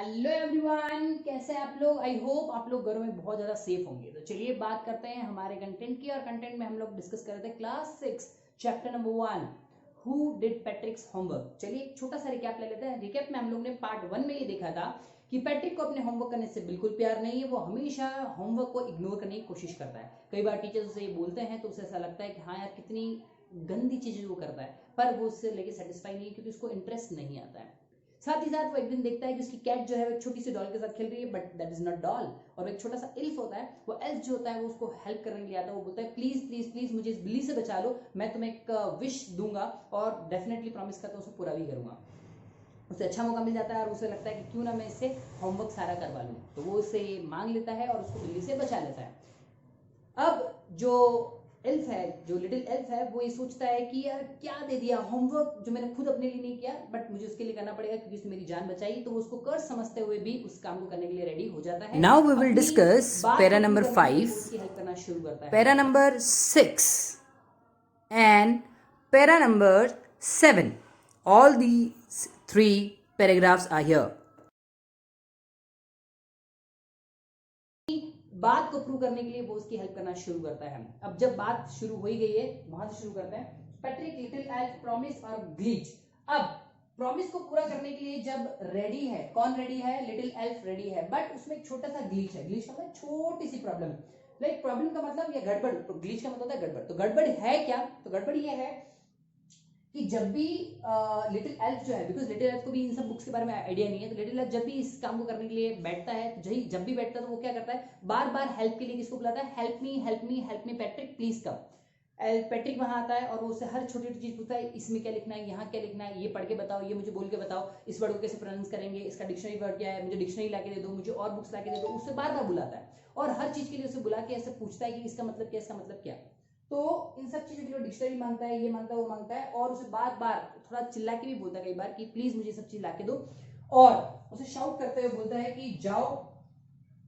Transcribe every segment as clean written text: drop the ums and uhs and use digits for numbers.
Hello everyone, कैसे हैं आप लोग। आई होप आप लोग घरों में बहुत ज़्यादा सेफ होंगे। तो चलिए बात करते हैं हमारे कंटेंट की। और कंटेंट में हम लोग डिस्कस कर रहे थे class 6 chapter number 1 who did पैट्रिक्स homework. चलिए एक छोटा सा रिकैप ले लेते हैं। रिकैप में हम लोग ने पार्ट 1 में ये देखा था कि पैट्रिक को अपने होमवर्क करने से बिल्कुल प्यार नहीं है। वो हमेशा होमवर्क को इग्नोर करने की कोशिश करता है। कई बार टीचर्स उसे ये बोलते हैं तो उसे ऐसा लगता है कि हाँ यार कितनी गंदी चीजें वो करता है, पर वो उससे लेके सेटिस्फाई नहीं है क्योंकि उसको इंटरेस्ट नहीं आता है। साथ ही साथ वो एक दिन देखता है कि उसकी कैट जो है वो एक छोटी सी डॉल के साथ खेल रही है, but that is not doll. और एक छोटा सा एल्फ होता है, वो एल्फ जो होता है वो उसको हेल्प करने के लिए आता है। वो बोलता है प्लीज प्लीज प्लीज मुझे इस बिल्ली से बचा लो, मैं तुम्हें एक विश दूंगा और डेफिनेटली प्रॉमिस करता हूँ उसे पूरा भी करूंगा। उसे अच्छा मौका मिल जाता है और उसे लगता है कि क्यों ना मैं इससे होमवर्क सारा करवा लूँ। तो वो उससे मांग लेता है और उसको बिल्ली से बचा लेता है। अब जो एल्फ है, जो लिटिल एल्फ है, वो ये सोचता है कि यार क्या दे दिया, होमवर्क जो मैंने खुद अपने लिए नहीं किया बट मुझे उसके लिए करना पड़ेगा क्योंकि उसने मेरी जान बचाई। तो वो उसको कर्ज समझते हुए भी उस काम को करने के लिए रेडी हो जाता है। Now we will discuss para number 5, उसकी हेल्प करना शुरू करता है। para number 6 and para number 7. All these three paragraphs are here. बात को प्रूव करने के लिए वो उसकी हेल्प करना शुरू करता है। अब जब बात शुरू हो ही गई है, वहां से शुरू करते हैं। पैट्रिक, लिटिल एल्फ, प्रॉमिस और ग्लिच। अब प्रॉमिस को पूरा करने के लिए जब रेडी है, कौन रेडी है? लिटिल एल्फ रेडी है, बट उसमें एक छोटा सा ग्लिच है। ग्लिच का मतलब छोटी सी प्रॉब्लम। लाइक प्रॉब्लम का मतलब ये गड़बड़, तो ग्लिच का मतलब होता है गड़बड़। तो गड़बड़ है क्या? तो गड़बड़ ये है कि जब भी लिटिल एल्फ जो है, बिकॉज लिटिल एल्फ को भी इन सब बुक्स के बारे में आइडिया नहीं है, तो लिटिल एल्फ जब भी इस काम को करने के लिए बैठता है, तो जब भी बैठता है तो वो क्या करता है, बार बार हेल्प के लिए किसको बुलाता है? Help me help me help me Patrick please come. Patrick वहां आता है और वो उससे हर छोटी छोटी चीज पूछता है, इसमें क्या लिखना है, यहाँ क्या लिखना है, ये पढ़ के बताओ, ये मुझे बोल के बताओ, इस वर्ड को कैसे प्रोनाउंस करेंगे, इसका डिक्शनरी वर्ड क्या है, मुझे डिक्शनरी लाके दे दो, मुझे और बुक्स लाके दे दो। उससे बार बार बुलाता है और हर चीज के लिए उसे बुला के ऐसे पूछता है कि इसका मतलब क्या, इसका मतलब क्या। तो इन सब चीजों के लिए डिक्शनरी मांगता है, ये मांगता है, वो मांगता है, और उसे बार बार थोड़ा चिल्ला के भी बोलता है कई बार कि प्लीज मुझे सब चीज लाके दो। और उसे शाउट करते हुए बोलता है कि जाओ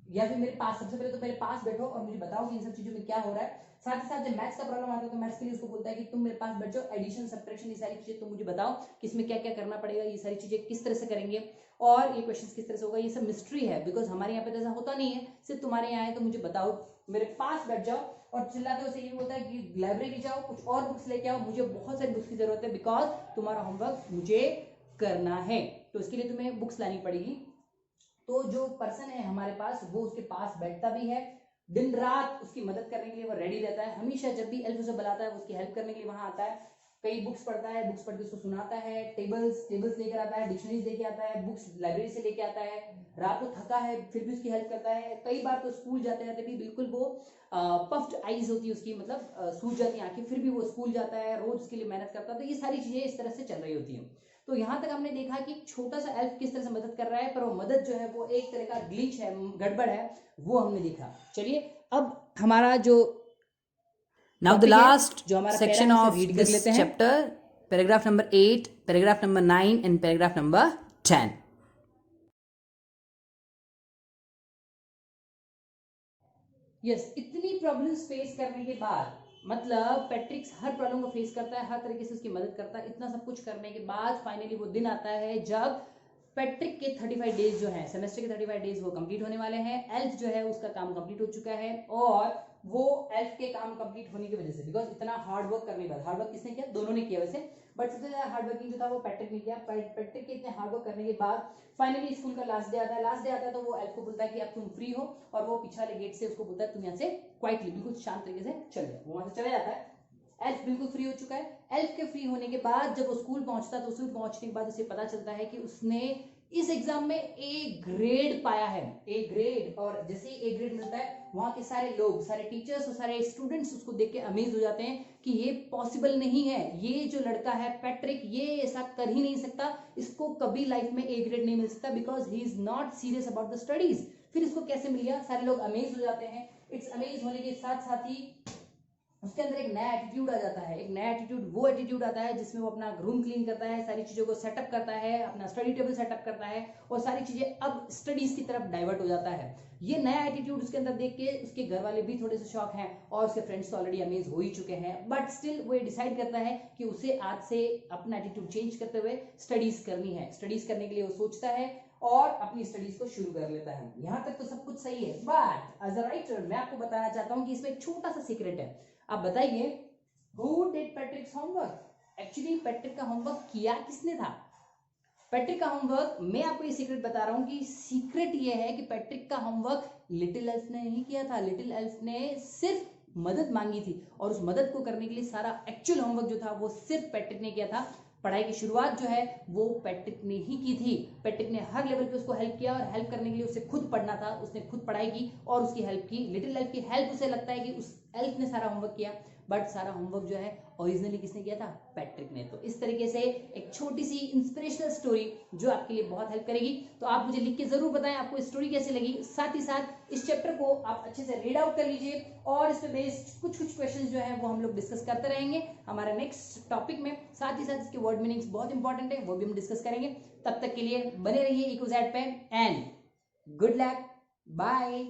या फिर मेरे पास, सबसे पहले तो मेरे पास बैठो और मुझे बताओ कि इन सब चीजों में क्या हो रहा है। साथ ही साथ जब मैथ्स का प्रॉब्लम आता है तो मैथ्स के लिए उसको बोलता है कि तुम मेरे पास बैठ जाओ, एडिशन सब्ट्रैक्शन ये सारी चीजें तुम मुझे बताओ कि इसमें क्या क्या करना पड़ेगा, ये सारी चीजें किस तरह से करेंगे और ये क्वेश्चन किस तरह से होगा। ये सब मिस्ट्री है, बिकॉज हमारे यहाँ पे तो ऐसा होता नहीं है, सिर्फ तुम्हारे यहाँ है, तो मुझे बताओ, मेरे पास बैठ जाओ। और चिल्लाते उसे ये बोलता है कि लाइब्रेरी जाओ, कुछ और बुक्स लेके आओ, मुझे बहुत सारी बुक्स की जरूरत है, बिकॉज तुम्हारा होमवर्क मुझे करना है, तो इसके लिए तुम्हें बुक्स लानी पड़ेगी। तो जो पर्सन है हमारे पास, वो उसके पास बैठता भी है, दिन रात उसकी मदद करने के लिए वो रेडी रहता है। हमेशा जब भी एल्फ उसे बुलाता है वो उसकी हेल्प करने के लिए वहां आता है। कई बुक्स पढ़ता है, बुक्स पढ़ के उसको सुनाता है, टेबल्स लेकर आता है, डिक्शनरीज लेके आता है, बुक्स लाइब्रेरी से लेके आता है। रात को थका है फिर भी उसकी हेल्प करता है। कई बार तो स्कूल जाते जाते भी बिल्कुल वो पफ्ड आईज होती है उसकी, मतलब सूज जाती है आंखें, फिर भी वो स्कूल जाता है, रोज उसके लिए मेहनत करता है। तो ये सारी चीजें इस तरह से चल रही होती है। तो यहां तक हमने देखा कि छोटा सा एल्फ किस तरह से मदद कर रहा है, पर वो मदद जो है वो एक तरह का ग्लिच है, गड़बड़ है, वो हमने देखा। चलिए अब हमारा जो Now the last जो हमारा section पैरा है, of रीड कर this लेते हैं। chapter, paragraph number 8, paragraph number 9 and paragraph number 10. Yes, इतनी प्रॉब्लम्स फेस करने के बाद, मतलब पैट्रिक्स हर प्रॉब्लम को फेस करता है, हर तरीके से उसकी मदद करता है, इतना सब कुछ करने के बाद फाइनली वो दिन आता है जब पैट्रिक के 35 डेज जो है, सेमेस्टर के 35 डेज वो कंप्लीट होने वाले हैं। एल्फ जो है उसका काम कंप्लीट हो चुका है, और वो एल्फ के काम कंप्लीट होने की वजह से, बिकॉज इतना हार्ड वर्क करने के बाद, हार्ड वर्क किसने किया? दोनों ने किया वैसे, बट सबसे ज्यादा हार्ड वर्किंग जो था वो पैट्रिक ने किया। पैट्रिक के इतने हार्ड वर्क करने के बाद फाइनली स्कूल का लास्ट डे आता है। लास्ट डे आता है तो वो एल्फ को बोलता है कि अब तुम फ्री हो, और वो पीछे वाले गेट से उसको बोलता है तुम यहाँ से क्वाइटली, बिल्कुल शांत तरीके से चल जाओ। वो वहां से चले जाता है। एल्फ बिल्कुल फ्री हो चुका है। एल्फ के फ्री होने के बाद जब वो स्कूल पहुंचता है तो स्कूल पहुंचने के बाद उसे पता चलता है कि उसने इस एग्जाम में ए ग्रेड पाया है, ए ग्रेड। और जैसे ही ए ग्रेड मिलता है, वहां के सारे लोग, सारे टीचर्स और सारे स्टूडेंट्स उसको देख के अमेज हो जाते हैं कि ये पॉसिबल नहीं है, ये जो लड़का है पैट्रिक, ये ऐसा कर ही नहीं सकता, इसको कभी लाइफ में ए ग्रेड नहीं मिल सकता, because he is not serious about the studies. फिर इसको कैसे मिल गया? सारे लोग अमेज हो जाते हैं। इट्स अमेज होने के साथ साथ ही उसके अंदर एक नया एटीट्यूड आ जाता है। एक नया एटीट्यूड, वो एटीट्यूड आता है जिसमें वो अपना रूम क्लीन करता है, सारी चीजों को सेटअप करता है, अपना स्टडी टेबल सेटअप करता है, और सारी चीजें अब स्टडीज की तरफ डाइवर्ट हो जाता है। ये नया एटीट्यूड उसके अंदर देख के उसके घर वाले भी थोड़े से शॉक हैं, और उसके फ्रेंड्स तो ऑलरेडी अमेज हो ही चुके हैं, बट स्टिल वो डिसाइड करता है कि उसे आज से अपना एटीट्यूड चेंज करते हुए स्टडीज करनी है। स्टडीज करने के लिए वो सोचता है, और अपनी स्टडीज को शुरू कर लेता है। यहां तक तो सब कुछ सही है, बट एज अ राइटर मैं आपको बताना चाहता हूं कि इसमें एक छोटा सा सीक्रेट है। आप बताइए, who did पैट्रिक्स homework? Actually Patrick का होमवर्क किया किसने था? पैट्रिक का होमवर्क, मैं आपको ये सीक्रेट बता रहा हूं कि सीक्रेट ये है कि पैट्रिक का होमवर्क लिटिल एल्फ ने नहीं किया था। लिटिल एल्फ ने सिर्फ मदद मांगी थी और उस मदद को करने के लिए सारा एक्चुअल होमवर्क जो था वो सिर्फ पैट्रिक ने किया था। पढ़ाई की शुरुआत जो है वो पैट्रिक ने ही की थी। पैट्रिक ने हर लेवल पे उसको हेल्प किया और हेल्प करने के लिए उसे खुद पढ़ना था, उसने खुद पढ़ाई की और उसकी हेल्प की। लिटिल एल्फ की हेल्प उसे लगता है कि उस एल्फ ने सारा होमवर्क किया, बट सारा होमवर्क जो है ओरिजिनली किसने किया था? पैट्रिक ने। तो इस तरीके से एक छोटी सी इंस्पिरेशनल स्टोरी जो आपके लिए बहुत हेल्प करेगी। तो आप मुझे लिख के जरूर बताएं आपको स्टोरी कैसी लगी। साथ ही साथ इस चैप्टर को आप अच्छे से रीड आउट कर लीजिए और इस पे बेस्ड कुछ क्वेश्चंस जो है वो हम लोग डिस्कस करते रहेंगे हमारे नेक्स्ट टॉपिक में। साथ ही साथ इसके वर्ड मीनिंग्स बहुत इंपॉर्टेंट है, वो भी हम डिस्कस करेंगे। तब तक के लिए बने रहिए इकोज़ैड पे एंड गुड लक, बाय।